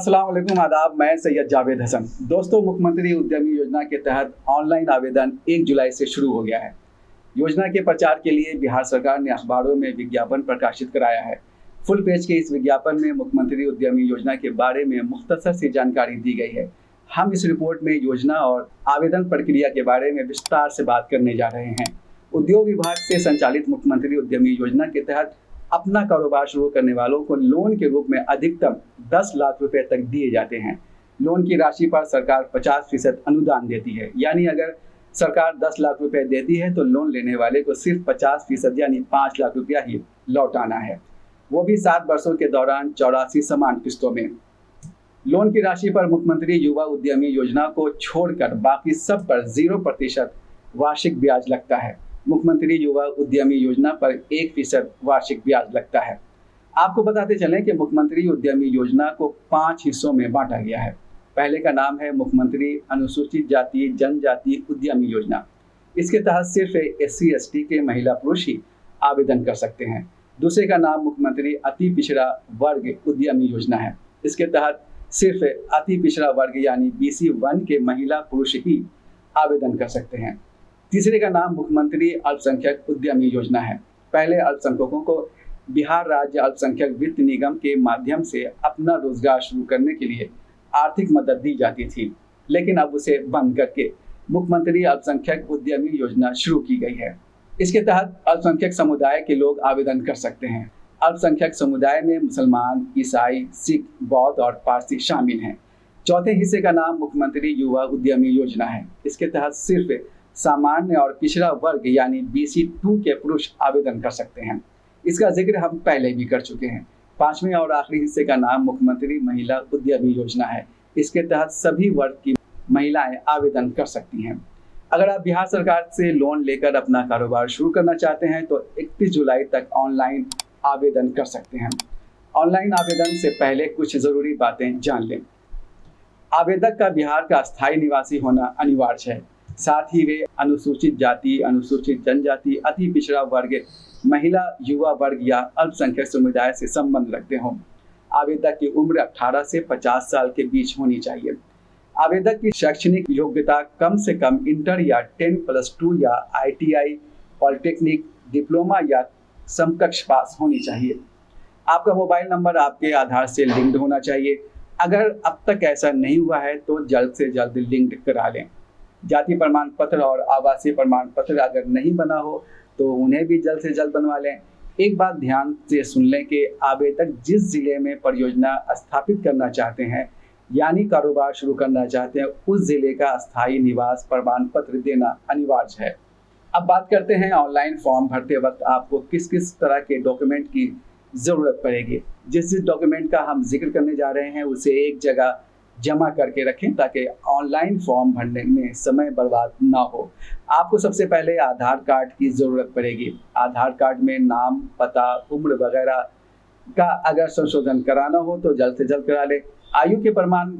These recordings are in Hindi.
अस्सलाम वालेकुम, आदाब। मैं सैयद जावेद हसन। दोस्तों, मुख्यमंत्री उद्यमी योजना के तहत ऑनलाइन आवेदन 1 जुलाई से शुरू हो गया है। योजना के प्रचार के लिए बिहार सरकार ने अखबारों में विज्ञापन प्रकाशित कराया है। फुल पेज के इस विज्ञापन में मुख्यमंत्री उद्यमी योजना के बारे में मुख्तसर सी जानकारी दी गई है। हम इस रिपोर्ट में योजना और आवेदन प्रक्रिया के बारे में विस्तार से बात करने जा रहे हैं। उद्योग विभाग से संचालित मुख्यमंत्री उद्यमी योजना के तहत अपना कारोबार शुरू करने वालों को लोन के रूप में अधिकतम 10 लाख रुपए तक दिए जाते हैं। लोन की राशि पर सरकार 50% अनुदान देती है, यानी अगर सरकार 10 लाख रुपए देती है तो लोन लेने वाले को सिर्फ 50% यानी 5 लाख रुपया ही लौटाना है, वो भी 7 वर्षों के दौरान 84 समान किस्तों में। लोन की राशि पर मुख्यमंत्री युवा उद्यमी योजना को छोड़कर बाकी सब पर 0% वार्षिक ब्याज लगता है। मुख्यमंत्री युवा उद्यमी योजना पर 1% वार्षिक ब्याज लगता है। आपको बताते चलें कि मुख्यमंत्री उद्यमी योजना को 5 हिस्सों में बांटा गया है। पहले का नाम है मुख्यमंत्री अनुसूचित जाति जनजाति उद्यमी योजना। इसके तहत सिर्फ SC/ST के महिला पुरुष ही आवेदन कर सकते हैं। दूसरे का नाम मुख्यमंत्री अति पिछड़ा वर्ग उद्यमी योजना है। इसके तहत सिर्फ अति पिछड़ा वर्ग यानी BC1 के महिला पुरुष ही आवेदन कर सकते हैं। तीसरे का नाम मुख्यमंत्री अल्पसंख्यक उद्यमी योजना है। पहले अल्पसंख्यकों को बिहार राज्य अल्पसंख्यक वित्त निगम के माध्यम से अपना रोजगार शुरू करने के लिए आर्थिक मदद दी जाती थी, लेकिन अब उसे बंद करके मुख्यमंत्री अल्पसंख्यक उद्यमी योजना शुरू की गई है। इसके तहत अल्पसंख्यक समुदाय के लोग आवेदन कर सकते हैं। अल्पसंख्यक समुदाय में मुसलमान, ईसाई, सिख, बौद्ध और पारसी शामिल हैं। चौथे हिस्से का नाम मुख्यमंत्री युवा उद्यमी योजना है। इसके तहत सिर्फ सामान्य और पिछड़ा वर्ग यानी BC2 के पुरुष आवेदन कर सकते हैं। इसका जिक्र हम पहले भी कर चुके हैं। पांचवें और आखिरी हिस्से का नाम मुख्यमंत्री महिला उद्यमी योजना है। इसके तहत सभी वर्ग की महिलाएं आवेदन कर सकती हैं। अगर आप बिहार सरकार से लोन लेकर अपना कारोबार शुरू करना चाहते हैं तो 31 जुलाई तक ऑनलाइन आवेदन कर सकते हैं। ऑनलाइन आवेदन से पहले कुछ जरूरी बातें जान लें। आवेदक का बिहार का स्थायी निवासी होना अनिवार्य है। साथ ही वे अनुसूचित जाति, अनुसूचित जनजाति, अति पिछड़ा वर्ग, महिला, युवा वर्ग या अल्पसंख्यक समुदाय से संबंध रखते हों। आवेदक की उम्र 18 से 50 साल के बीच होनी चाहिए। आवेदक की शैक्षणिक योग्यता कम से कम इंटर या 10+2 या ITI, पॉलिटेक्निक, डिप्लोमा या समकक्ष पास होनी चाहिए। आपका मोबाइल नंबर आपके आधार से लिंक्ड होना चाहिए। अगर अब तक ऐसा नहीं हुआ है तो जल्द से जल्द लिंक्ड करा लें। जाति प्रमाण पत्र और आवासीय प्रमाण पत्र अगर नहीं बना हो तो उन्हें भी जल्द से जल्द बनवा लें। एक बात ध्यान से सुन लें कि आवेदक जिस जिले में परियोजना स्थापित करना चाहते हैं यानी कारोबार शुरू करना चाहते हैं, उस जिले का स्थायी निवास प्रमाण पत्र देना अनिवार्य है। अब बात करते हैं ऑनलाइन फॉर्म भरते वक्त आपको किस किस तरह के डॉक्यूमेंट की ज़रूरत पड़ेगी। जिस डॉक्यूमेंट का हम जिक्र करने जा रहे हैं उसे एक जगह जमा करके रखें ताकि ऑनलाइन फॉर्म भरने में समय बर्बाद ना हो। आपको सबसे पहले आधार कार्ड की ज़रूरत पड़ेगी। आधार कार्ड में नाम, पता, उम्र वगैरह का अगर संशोधन कराना हो तो जल्द से जल्द करा लें। आयु के प्रमाण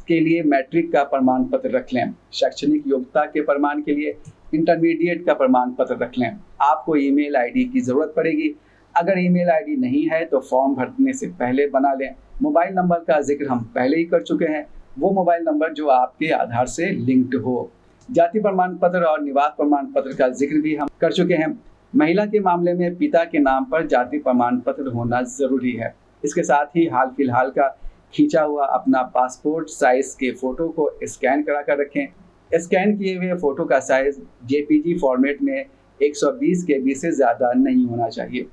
के लिए मैट्रिक का प्रमाण पत्र रख लें। शैक्षणिक योग्यता के प्रमाण के लिए इंटरमीडिएट का प्रमाण पत्र रख लें। आपको ईमेल ID की ज़रूरत पड़ेगी। अगर ईमेल ID नहीं है तो फॉर्म भरने से पहले बना लें। मोबाइल नंबर का जिक्र हम पहले ही कर चुके हैं, वो मोबाइल नंबर जो आपके आधार से लिंक्ड हो। जाति प्रमाण पत्र और निवास प्रमाण पत्र का जिक्र भी हम कर चुके हैं। महिला के मामले में पिता के नाम पर जाति प्रमाण पत्र होना ज़रूरी है। इसके साथ ही हाल फिलहाल का खींचा हुआ अपना पासपोर्ट साइज के फ़ोटो को स्कैन करा कर रखें। स्कैन किए हुए फ़ोटो का साइज़ JPG फॉर्मेट में 120 KB से ज़्यादा नहीं होना चाहिए।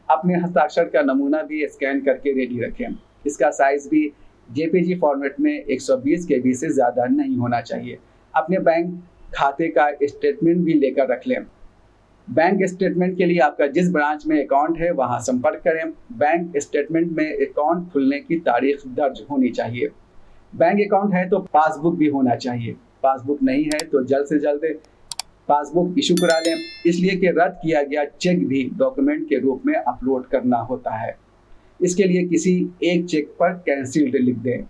अपने हस्ताक्षर का नमूना भी स्कैन करके रेडी रखें। इसका साइज़ भी JPG फॉर्मेट में 120 KB से ज़्यादा नहीं होना चाहिए। अपने बैंक खाते का स्टेटमेंट भी लेकर रख लें। बैंक स्टेटमेंट के लिए आपका जिस ब्रांच में अकाउंट है वहां संपर्क करें। बैंक स्टेटमेंट में अकाउंट खुलने की तारीख दर्ज होनी चाहिए। बैंक अकाउंट है तो पासबुक भी होना चाहिए। पासबुक नहीं है तो जल्द से जल्द पासबुक इशू करा लें, इसलिए कि रद्द किया गया चेक भी डॉक्यूमेंट के रूप में अपलोड करना होता है। इसके लिए किसी एक चेक पर कैंसिल्ड लिख दें।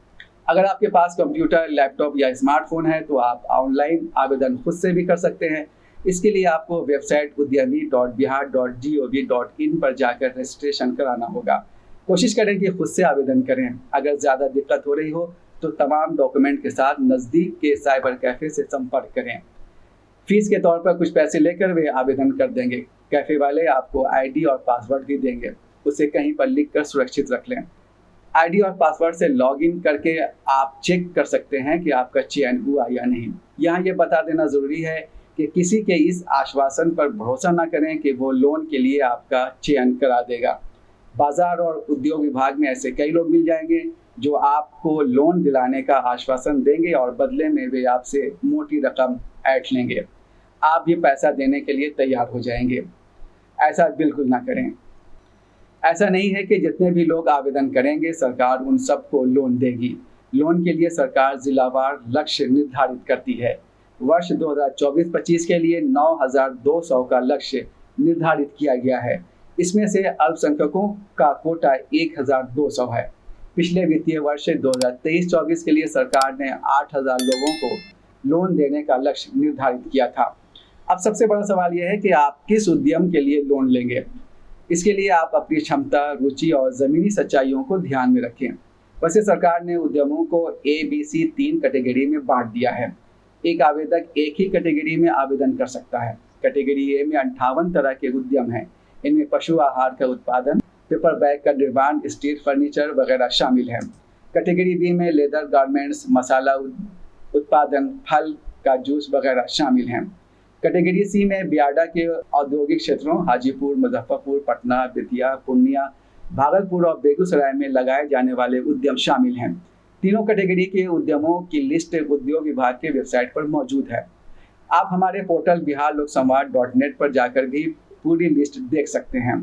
अगर आपके पास कंप्यूटर, लैपटॉप या स्मार्टफोन है तो आप ऑनलाइन आवेदन खुद से भी कर सकते हैं। इसके लिए आपको वेबसाइट udyami.bihar.gov.in पर जाकर रजिस्ट्रेशन कराना होगा। कोशिश करें कि खुद से आवेदन करें। अगर ज़्यादा दिक्कत हो रही हो तो तमाम डॉक्यूमेंट के साथ नज़दीक के साइबर कैफ़े से संपर्क करें। फीस के तौर पर कुछ पैसे लेकर वे आवेदन कर देंगे। कैफ़े वाले आपको आईडी और पासवर्ड भी देंगे, उसे कहीं पर लिख कर सुरक्षित रख लें। आईडी और पासवर्ड से लॉगिन करके आप चेक कर सकते हैं कि आपका चयन हुआ या नहीं। यहाँ ये बता देना ज़रूरी है कि किसी के इस आश्वासन पर भरोसा न करें कि वो लोन के लिए आपका चयन करा देगा। बाजार और उद्योग विभाग में ऐसे कई लोग मिल जाएंगे जो आपको लोन दिलाने का आश्वासन देंगे और बदले में वे आपसे मोटी रकम ऐंठ लेंगे। आप ये पैसा देने के लिए तैयार हो जाएंगे। ऐसा बिल्कुल ना करें। ऐसा नहीं है कि जितने भी लोग आवेदन करेंगे सरकार उन सबको लोन देगी। लोन के लिए सरकार जिलावार लक्ष्य निर्धारित करती है। वर्ष 2024-25 के लिए 9,200 का लक्ष्य निर्धारित किया गया है। इसमें से अल्पसंख्यकों का कोटा 1,200 है। पिछले वित्तीय वर्ष 2023-24 के लिए सरकार ने 8,000 लोगों को लोन देने का लक्ष्य निर्धारित किया था। अब सबसे बड़ा सवाल यह है कि आप किस उद्यम के लिए लोन लेंगे। इसके लिए आप अपनी क्षमता, रुचि और ज़मीनी सच्चाइयों को ध्यान में रखें। वैसे सरकार ने उद्यमों को ABC 3 कैटेगरी में बांट दिया है। एक आवेदक एक ही कैटेगरी में आवेदन कर सकता है। कैटेगरी ए में 58 तरह के उद्यम हैं। इनमें पशु आहार का उत्पादन, पेपर बैग का निर्माण, स्टील फर्नीचर वगैरह शामिल हैं। कैटेगरी बी में लेदर गारमेंट्स, मसाला उत्पादन, फल का जूस वगैरह शामिल हैं। कैटेगरी सी में बियाडा के औद्योगिक क्षेत्रों हाजीपुर, मुजफ्फरपुर, पटना, बेतिया, पूर्णिया, भागलपुर और बेगूसराय में लगाए जाने वाले उद्यम शामिल हैं। तीनों कैटेगरी के उद्यमों की लिस्ट उद्योग विभाग के वेबसाइट पर मौजूद है। आप हमारे पोर्टल biharloksamvad.net पर जाकर भी पूरी लिस्ट देख सकते हैं।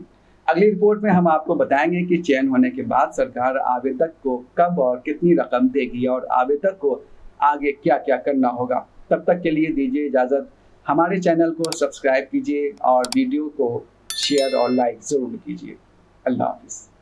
अगली रिपोर्ट में हम आपको बताएंगे कि चयन होने के बाद सरकार आवेदक को कब और कितनी रकम देगी और आवेदक को आगे क्या क्या करना होगा। तब तक के लिए दीजिए इजाज़त। हमारे चैनल को सब्सक्राइब कीजिए और वीडियो को शेयर और लाइक ज़रूर कीजिए। अल्लाह हाफ़िज़।